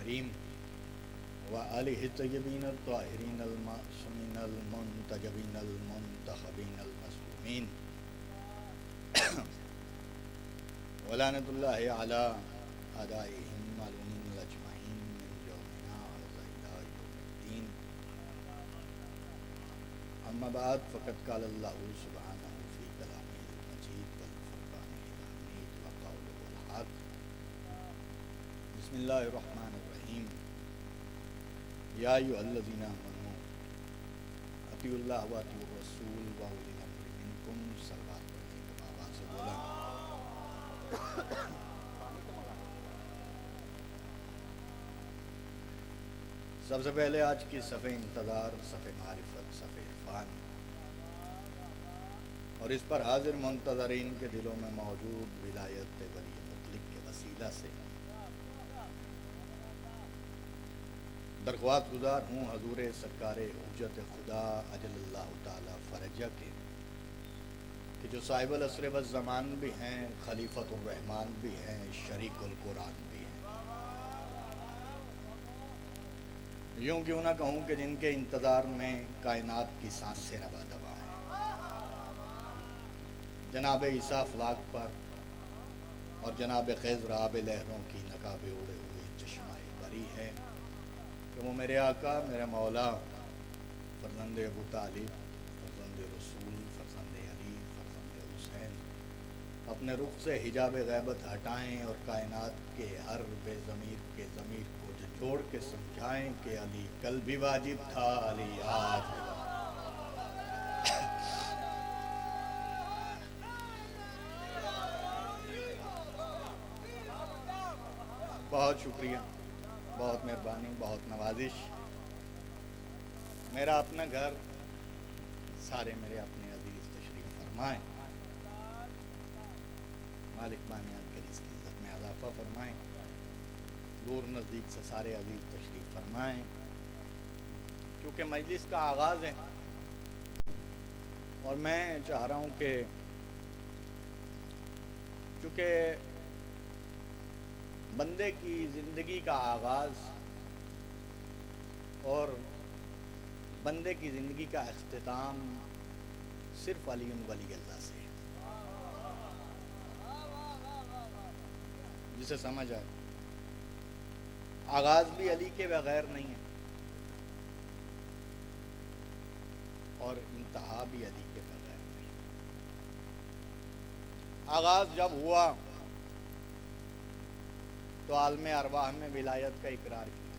الكريم وآله الطيبين الطاهرين المعصومين المنتجبين المنتخبين المظلومين ولعنة الله على أعدائهم الملعونين الأجمعين من يومنا هذا إلى يوم الدين. أما بعد فقد قال الله سبحانه في كلامه المجيد والفرقانه الحميد وقوله الحق. بسم الله الرحمن الرحيم. يا أيها الذين آمنوا اطیعوا اللہ واطیعوا الرسول واولی الامر منکم. صلوات پڑھنے کے آواز سے بولا. سب سے پہلے آج کی صفحہ انتظار، صفحہ معرفت، صفحہ عرفان اور اس پر حاضر منتظرین کے دلوں میں موجود ولایت ولی مطلق کے وسیلہ سے درخواست گزار ہوں حضور سرکار حجت خدا اجل اللہ تعالی فرجہ کے کہ جو صاحب العصر والزمان بھی ہیں، خلیفۃ الرحمن بھی ہیں، شریک القرآن بھی ہیں. یوں کیوں نہ کہوں کہ جن کے انتظار میں کائنات کی سانس سے روا دوا ہے. جناب عیسیٰ افلاک پر اور جناب خضر آب لہروں کی نقابیں اڑے ہوئے چشمہ بری ہے کہ وہ میرے آقا، میرے مولا، فرزند ابو طالب، فرزند رسول، فرزند علی، فرزند حسین اپنے رخ سے حجاب غیبت ہٹائیں اور کائنات کے ہر بے ضمیر کے ضمیر کو جھنجھوڑ کے سمجھائیں کہ علی کل بھی واجب تھا، علی آج بھی واجب. بہت شکریہ، بہت مہربانی، بہت نوازش. میرا اپنا گھر، سارے میرے اپنے عزیز تشریف فرمائیں. مالک بانیان کے رزق کی عزت میں اضافہ فرمائیں. دور نزدیک سے سارے عزیز تشریف فرمائیں. کیونکہ مجلس کا آغاز ہے اور میں چاہ رہا ہوں کہ چونکہ بندے کی زندگی کا آغاز اور بندے کی زندگی کا اختتام صرف علی ولی اللہ سے ہے. جسے سمجھ آئے آغاز بھی علی کے بغیر نہیں ہے اور انتہا بھی علی کے بغیر نہیں. آغاز جب ہوا تو عالم ارواح میں ولایت کا اقرار کیا.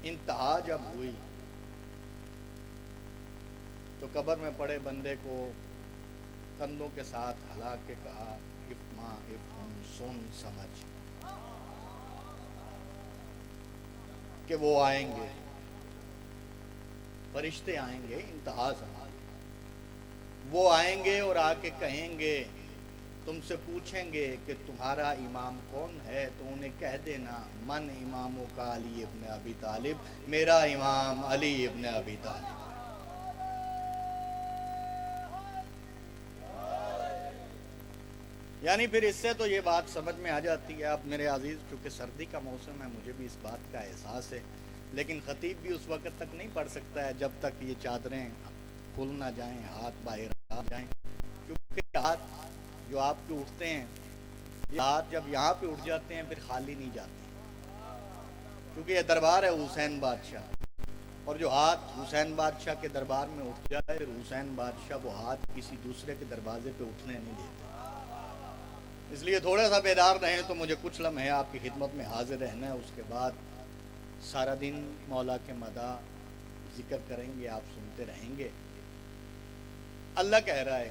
انتہا جب ہوئی تو قبر میں پڑے بندے کو کندھوں کے ساتھ ہلا کے کہا افما افہم، سن سمجھ کہ وہ آئیں گے، فرشتے آئیں گے. انتہا سمجھ، وہ آئیں گے اور آ کے کہیں گے، تم سے پوچھیں گے کہ تمہارا امام کون ہے تو انہیں کہہ دینا من اماموں کا علی ابن ابی طالب، میرا امام علی ابن ابی طالب. یعنی پھر اس سے تو یہ بات سمجھ میں آ جاتی ہے. اب میرے عزیز چونکہ سردی کا موسم ہے، مجھے بھی اس بات کا احساس ہے، لیکن خطیب بھی اس وقت تک نہیں پڑھ سکتا ہے جب تک یہ چادریں کھل نہ جائیں، ہاتھ باہر آ جائیں. کیونکہ ہاتھ جو آپ کے اٹھتے ہیں، یہ ہاتھ جب یہاں پہ اٹھ جاتے ہیں پھر خالی نہیں جاتے، کیونکہ یہ دربار ہے حسین بادشاہ. اور جو ہاتھ حسین بادشاہ کے دربار میں اٹھ جائے پھر حسین بادشاہ وہ ہاتھ کسی دوسرے کے دروازے پہ اٹھنے نہیں دیتے. اس لیے تھوڑا سا بیدار رہیں تو مجھے کچھ لمحے آپ کی خدمت میں حاضر رہنا ہے. اس کے بعد سارا دن مولا کے مدح ذکر کریں گے، آپ سنتے رہیں گے. اللہ کہہ رہا ہے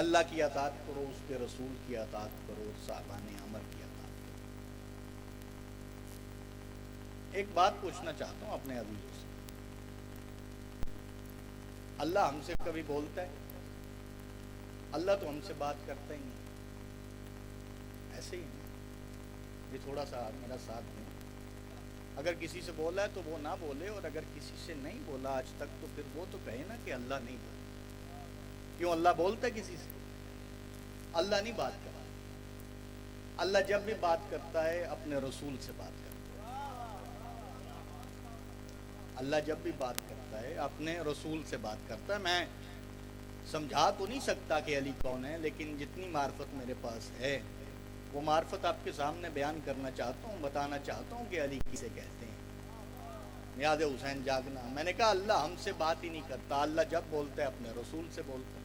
اللہ کی اطاعت کرو، اس کے رسول کی اطاعت کرو، اور صاحبان امر کی اطاعت کرو. ایک بات پوچھنا چاہتا ہوں اپنے عزیزوں سے، اللہ ہم سے کبھی بولتا ہے؟ اللہ تو ہم سے بات کرتا ہی نہیں. ایسے ہی یہ تھوڑا سا میرا ساتھ دیں. اگر کسی سے بولا ہے تو وہ نہ بولے، اور اگر کسی سے نہیں بولا آج تک تو پھر وہ تو کہے نا کہ اللہ نہیں بولا. کیوں اللہ بولتا ہے کسی سے؟ اللہ نہیں بات کرتا. اللہ جب بھی بات کرتا ہے اپنے رسول سے بات کرتا ہے. اللہ جب بھی بات کرتا ہے اپنے رسول سے بات کرتا ہے. میں سمجھا تو نہیں سکتا کہ علی کون ہے، لیکن جتنی معرفت میرے پاس ہے وہ معرفت آپ کے سامنے بیان کرنا چاہتا ہوں، بتانا چاہتا ہوں کہ علی کسے کہتے ہیں. نیاز حسین جاگنا. میں نے کہا اللہ ہم سے بات ہی نہیں کرتا، اللہ جب بولتا ہے اپنے رسول سے بولتا ہے.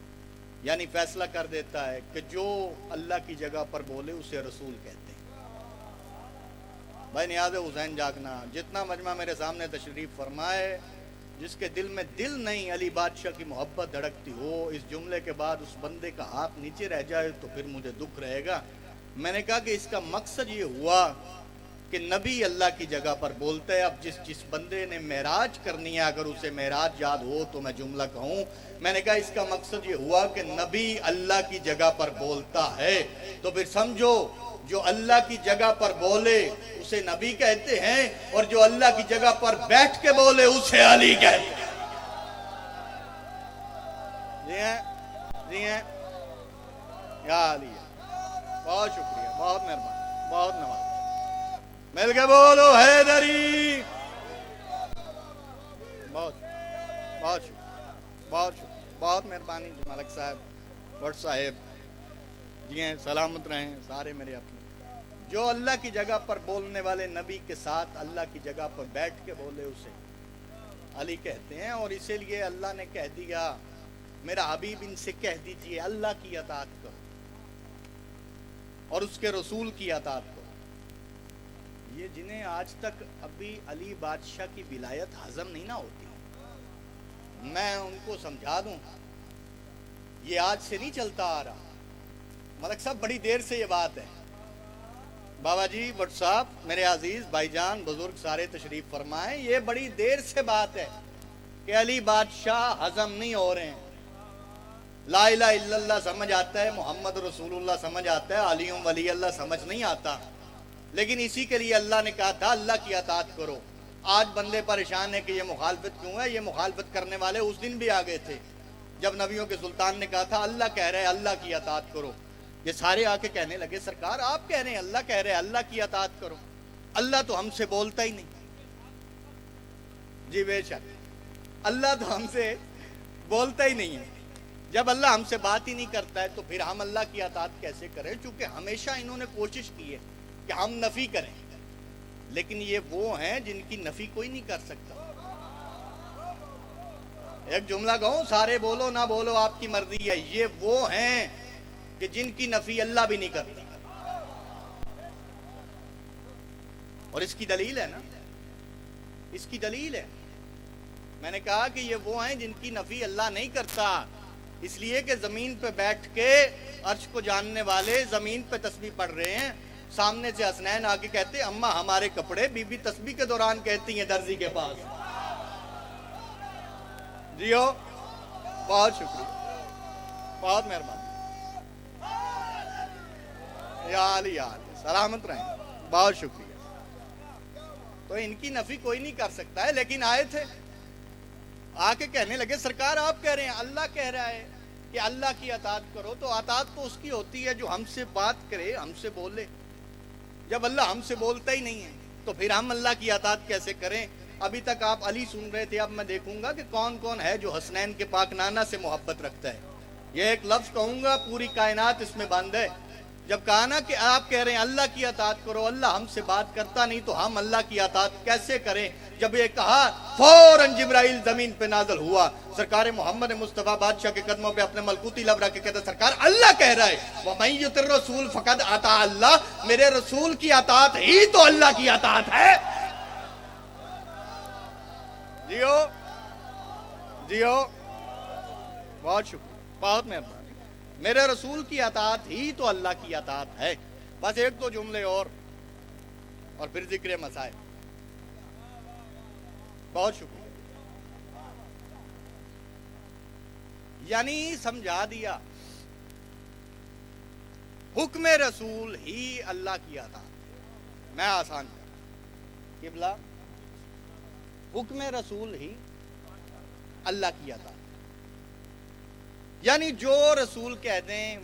یعنی فیصلہ کر دیتا ہے کہ جو اللہ کی جگہ پر بولے اسے رسول کہتے ہیں. بھائی نیاز حسین جاگنا جتنا مجمع میرے سامنے تشریف فرمائے، جس کے دل میں دل نہیں علی بادشاہ کی محبت دھڑکتی ہو، اس جملے کے بعد اس بندے کا ہاتھ نیچے رہ جائے تو پھر مجھے دکھ رہے گا. میں نے کہا کہ اس کا مقصد یہ ہوا کہ نبی اللہ کی جگہ پر بولتا ہے. اب جس بندے نے معراج کرنی ہے اگر اسے معراج یاد ہو تو میں جملہ کہوں. میں نے کہا اس کا مقصد یہ ہوا کہ نبی اللہ کی جگہ پر بولتا ہے تو پھر سمجھو جو اللہ کی جگہ پر بولے اسے نبی کہتے ہیں، اور جو اللہ کی جگہ پر بیٹھ کے بولے اسے علی کہتے ہیں. جی ہیں یا علی. بہت شکریہ، بہت مہربانی، بہت نواز. مل کے بولو حیدری. بہت بہت شکریہ، بہت شکریہ، بہت مہربانی جی ملک صاحب، بٹ صاحب. جی ہیں سلامت رہیں سارے میرے اپنے. جو اللہ کی جگہ پر بولنے والے نبی کے ساتھ اللہ کی جگہ پر بیٹھ کے بولے اسے علی کہتے ہیں. اور اسی لیے اللہ نے کہہ دیا میرا حبیب ان سے کہہ دیجئے اللہ کی اطاعت کرو اور اس کے رسول کی اطاعت کرو. یہ جنہیں آج تک ابھی علی بادشاہ کی ولایت ہضم نہیں نہ ہوتی، میں ان کو سمجھا دوں یہ آج سے نہیں چلتا آ رہا. ملک صاحب بڑی دیر سے یہ بات ہے. بابا جی بٹ صاحب میرے عزیز بھائی جان بزرگ سارے تشریف فرمائیں. یہ بڑی دیر سے بات ہے کہ علی بادشاہ ہضم نہیں ہو رہے ہیں. لا الہ الا اللہ سمجھ آتا ہے، محمد رسول اللہ سمجھ آتا ہے، علی ولی اللہ سمجھ نہیں آتا. لیکن اسی کے لیے اللہ نے کہا تھا اللہ کی اطاعت کرو. آج بندے پریشان ہیں کہ یہ مخالفت کیوں ہے. یہ مخالفت کرنے والے اس دن بھی آگے تھے جب نبیوں کے سلطان نے کہا تھا اللہ کہہ رہے اللہ کی اطاعت کرو. یہ سارے آ کے کہنے لگے سرکار آپ کہہ رہے ہیں اللہ کہہ رہے اللہ کی اطاعت کرو. اللہ تو ہم سے بولتا ہی نہیں. جی بے شک اللہ تو ہم سے بولتا ہی نہیں ہے. جب اللہ ہم سے بات ہی نہیں کرتا ہے تو پھر ہم اللہ کی اطاعت کیسے کریں. چونکہ ہمیشہ انہوں نے کوشش کی ہے کہ ہم نفی کریں، لیکن یہ وہ ہیں جن کی نفی کوئی نہیں کر سکتا. ایک جملہ کہوں سارے بولو نہ بولو آپ کی مرضی ہے. یہ وہ ہیں کہ جن کی نفی اللہ بھی نہیں کرتا. اور اس کی دلیل ہے نا، اس کی دلیل ہے. میں نے کہا کہ یہ وہ ہیں جن کی نفی اللہ نہیں کرتا، اس لیے کہ زمین پہ بیٹھ کے عرش کو جاننے والے زمین پہ تسبیح پڑھ رہے ہیں. سامنے سے حسنین آ کے کہتے ہیں اماں ہمارے کپڑے. بی بی تسبیح کے دوران کہتی ہیں درزی کے پاس. جیو بہت شکریہ، بہت مہربانی. یا علی یا علی سلامت رہیں، بہت شکریہ. تو ان کی نفی کوئی نہیں کر سکتا ہے. لیکن آئے تھے آ کے کہنے لگے سرکار آپ کہہ رہے ہیں اللہ کہہ رہا ہے کہ اللہ کی اطاعت کرو. تو اطاعت تو اس کی ہوتی ہے جو ہم سے بات کرے، ہم سے بولے. جب اللہ ہم سے بولتا ہی نہیں ہے تو پھر ہم اللہ کی اطاعت کیسے کریں. ابھی تک آپ علی سن رہے تھے، اب میں دیکھوں گا کہ کون کون ہے جو حسنین کے پاک نانا سے محبت رکھتا ہے. یہ ایک لفظ کہوں گا پوری کائنات اس میں بند ہے. جب کہا نا کہ آپ کہہ رہے ہیں اللہ کی اطاعت کرو، اللہ ہم سے بات کرتا نہیں تو ہم اللہ کی اطاعت کیسے کریں. جب یہ کہا فوراً جبرائیل زمین پہ نازل ہوا. سرکار محمد مصطفیٰ بادشاہ کے قدموں پہ اپنے ملکوتی لب رکھ کے کہتا سرکار اللہ کہہ رہا ہے وَمَن يُطِعِ الرَّسُولَ فَقَدْ أَطَاعَ اللَّهَ. میرے رسول کی اطاعت ہی تو اللہ کی اطاعت ہے. جیو جیو بہت شکریہ، بہت مہربانی. میرے رسول کی اطاعت ہی تو اللہ کی اطاعت ہے. بس ایک دو جملے اور پھر ذکر مسائل. بہت شکریہ. یعنی سمجھا دیا حکم رسول ہی اللہ کی اطاعت. میں آسان قبلہ حکم رسول ہی اللہ کی اطاعت. یعنی جو رسول کہہ دیں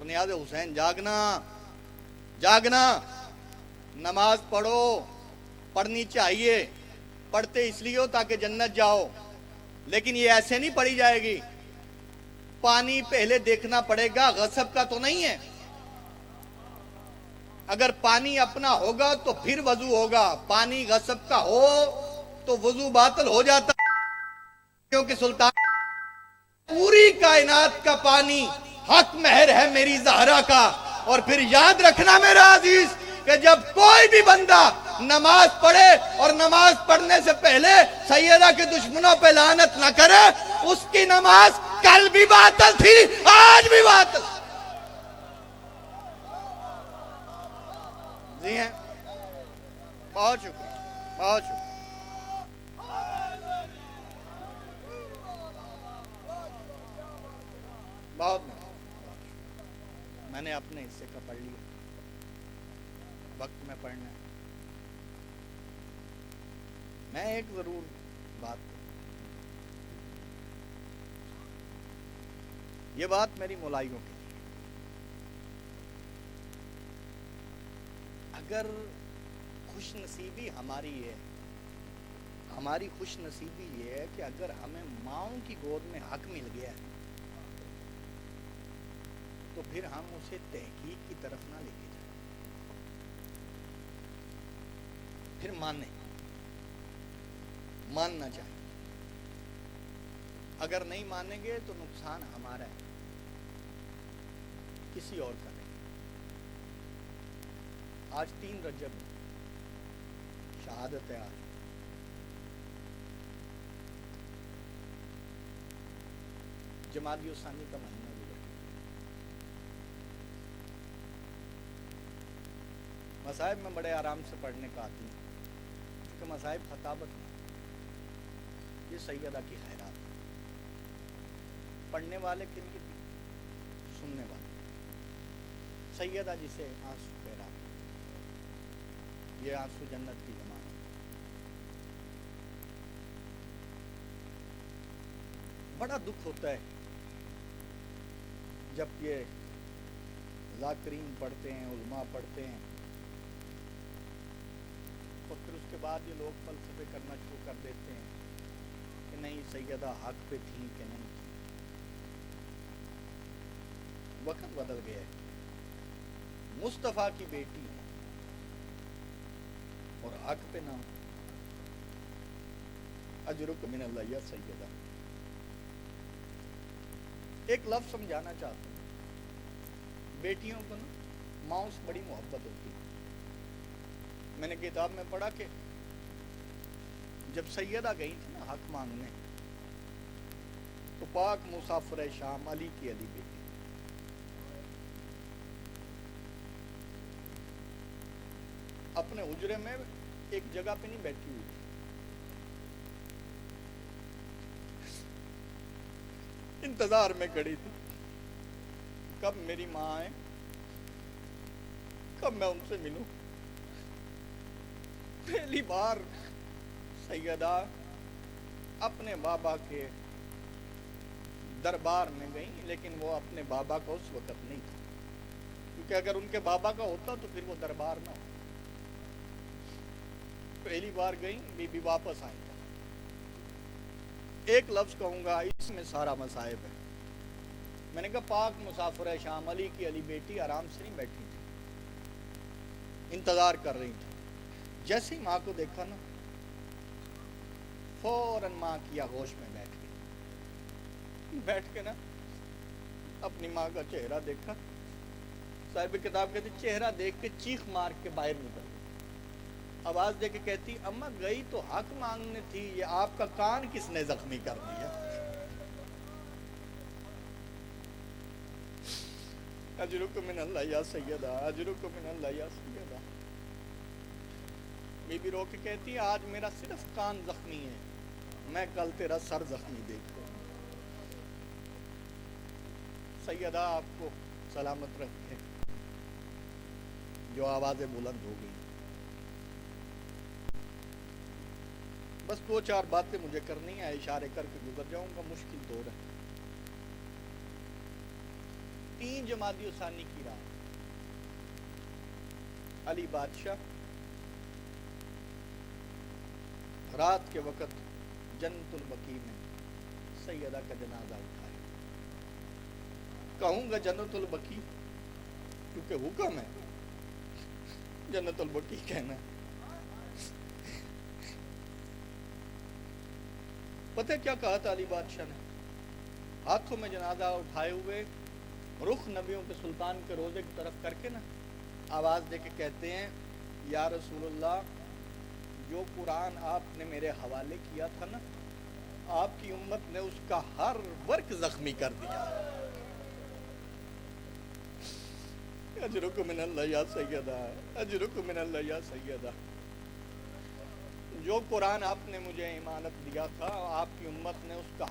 اور نیاز حسین جاگنا جاگنا، نماز پڑھو، پڑھنی چاہیے، پڑھتے اس لیے ہو تاکہ جنت جاؤ، لیکن یہ ایسے نہیں پڑھی جائے گی۔ پانی پہلے دیکھنا پڑے گا، غصب کا تو نہیں ہے۔ اگر پانی اپنا ہوگا تو پھر وضو ہوگا، پانی غصب کا ہو تو وضو باطل ہو جاتا، کیونکہ سلطان پوری کائنات کا پانی حق مہر ہے میری زہرا کا۔ اور پھر یاد رکھنا میرا عزیز کہ جب کوئی بھی بندہ نماز پڑھے اور نماز پڑھنے سے پہلے سیدہ کے دشمنوں پہ لعنت نہ کرے، اس کی نماز کل بھی باطل تھی، آج بھی باطل۔ جی ہیں، بہت شکریہ، بہت شکریہ۔ بہت میں نے اپنے حصے کا پڑھ لیا، وقت میں پڑھنا ہے۔ میں ایک ضرور بات کروں، یہ بات میری مولائیوں کی، اگر خوش نصیبی ہماری ہے، ہماری خوش نصیبی یہ ہے کہ اگر ہمیں ماؤں کی گود میں حق مل گیا ہے تو پھر ہم اسے تحقیق کی طرف نہ لے کے جائیں، پھر ماننا چاہیے۔ اگر نہیں مانیں گے تو نقصان ہمارا ہے، کسی اور کا نہیں۔ آج 3 رجب شہادت ہے، آج جمادی الثانی کا مہینہ گزر گیا۔ مصائب میں بڑے آرام سے پڑھنے کا آتی ہوں، کیونکہ مصائب خطابت میں یہ سیدہ کی خیرات، پڑھنے والے کے لیے بھی، سننے والے۔ سیدہ جسے آنسو بہرا، یہ آنسو جنت کی ضمانت۔ بڑا دکھ ہوتا ہے جب یہ ذاکرین پڑھتے ہیں، علماء پڑھتے ہیں، اور پھر اس کے بعد یہ لوگ فلسفے کرنا شروع کر دیتے ہیں کہ نہیں سیدہ حق پہ تھی کہ نہیں تھی۔ وقت بدل گیا ہے، مصطفیٰ کی بیٹی ہے اور حق پہ نہ، اجرک من اللہ یا سیدہ۔ ایک لفظ سمجھانا چاہتا ہوں، بیٹیوں کو نا ماؤں سے بڑی محبت ہوتی ہے۔ میں نے کتاب میں پڑھا کہ جب سیدہ گئی تھی نا حق مانگنے، تو پاک مسافر شام علی کی علی بیٹی اپنے حجرے میں ایک جگہ پہ نہیں بیٹھی ہوئی، انتظار میں کھڑی تھی کب میری ماں آئے، کب میں ان سے ملوں۔ پہلی بار سیدہ اپنے بابا کے دربار میں گئیں، لیکن وہ اپنے بابا کا اس وقت نہیں تھا، کیونکہ اگر ان کے بابا کا ہوتا تو پھر وہ دربار نہ ہوتا۔ پہلی بار گئیں، بی بی واپس آئیں۔ ایک لفظ کہوں گا، اس میں سارا مصائب ہے۔ میں نے کہا پاک مسافر شام علی کی علی بیٹی آرام سے نہیں بیٹھی تھی، انتظار کر رہی تھی۔ جیسے ہی ماں کو دیکھا نا، فوراً ماں کی آغوش میں بیٹھ گئی، بیٹھ کے نا اپنی ماں کا چہرہ دیکھا، صاحب کتاب کہتی چہرہ دیکھ کے چیخ مار کے باہر نکل گئی، آواز دے کے کہتی اماں گئی تو حق مانگنے تھی، یہ آپ کا کان کس نے زخمی کر دیا؟ اجرک من اللہ یا سیدہ، اجرک من اللہ یا سیدہ۔ بی بی رو کے کہتی آج میرا صرف کان زخمی ہے، میں کل تیرا سر زخمی دیکھتا ہوں۔ سیدہ آپ کو سلامت رکھے، جو آوازیں بلند ہو گئی۔ بس 2-4 باتیں مجھے کرنی ہے، اشارے کر کے گزر جاؤں گا، مشکل دور ہے۔ 3 جمادی الثانی کی رات علی بادشاہ رات کے وقت جنت البقیع میں سیدہ کا جنازہ اٹھائے. کہوں گا جنت البقیع کیونکہ حکم ہے جنت البقیع کہنا. پتہ کیا کہا تھا علی بادشاہ نے؟ ہاتھوں میں جنازہ اٹھائے ہوئے رخ نبیوں کے سلطان کے روزے کی طرف کر کے نا آواز دے کے کہتے ہیں یا رسول اللہ جو قرآن آپ نے میرے حوالے کیا تھا نا آپ کی امت نے اس کا ہر ورق زخمی کر دیا. اجرکم من اللہ یا سیدہ اجرکم من اللہ یا سیدہ. جو قرآن آپ نے مجھے امانت دیا تھا آپ کی امت نے اس کا